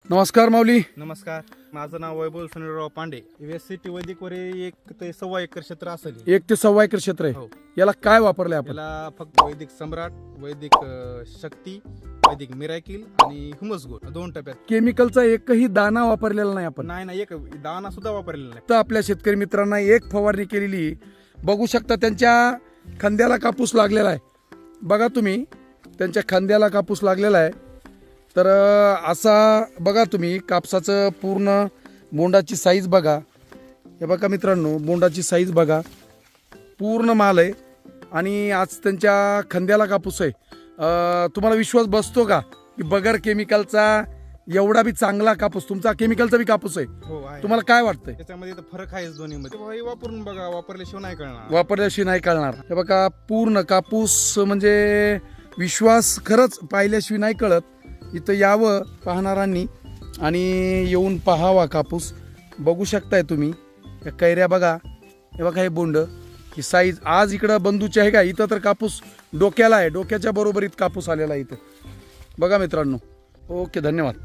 नमस्कार माऊली. नमस्कार, माझं नाव वैभव सुनीलराव पांडे. SCT वैदिक वर 1 ते 1.25 एकर क्षेत्र असेल. 1 ते 1.25 एकर क्षेत्र आहे. हो. याला काय वापरले आपण? याला फक्त वैदिक सम्राट, वैदिक शक्ती, वैदिक मिराकिल आणि ह्युमस गोल्ड 2 टप्प्यात. केमिकलचा एकही दाना वापरलेला नाही आपण. नाही, एक दाना सुद्धा वापरलेला नाही. तर आपल्या शेतकरी मित्रांना एक फवारणी केलेली बघू शकता. त्यांच्या खांद्याला कापूस लागलेला आहे. बघा तुम्ही, त्यांच्या खांद्याला कापूस लागलेला आहे. तर असा बघा तुम्ही कापसाचं पूर्ण बोंडाची साईज बघा. हे बघा मित्रांनो, बोंडाची साईज बघा, पूर्ण माल आहे आणि आज त्यांच्या खांद्याला कापूस आहे. तुम्हाला विश्वास बसतो का की बगर केमिकलचा एवढा बी चांगला कापूस तुमचा केमिकलचा बी कापूस आहे? हो आहे. तुम्हाला काय वाटतंय? त्याच्यामध्ये तर फरक आहेच दोन्हीमध्ये. हे वापरून बघा, वापरल्याशिवाय नाही कळणार. वापरल्याशिवाय नाही कळणार. हे बघा पूर्ण कापूस, म्हणजे विश्वास खरंच पाहिल्याशिवाय नाही कळत. इथं यावं पाहणाऱ्यांनी आणि येऊन पाहावा कापूस. बघू शकताय तुम्ही या कैऱ्या बघा. हे बघा हे बोंड, ही साईज आज इकडं बंधूची आहे का, इथं तर कापूस डोक्याला आहे, डोक्याच्या बरोबरीत कापूस आलेला आहे इथं. बघा मित्रांनो. ओके, धन्यवाद.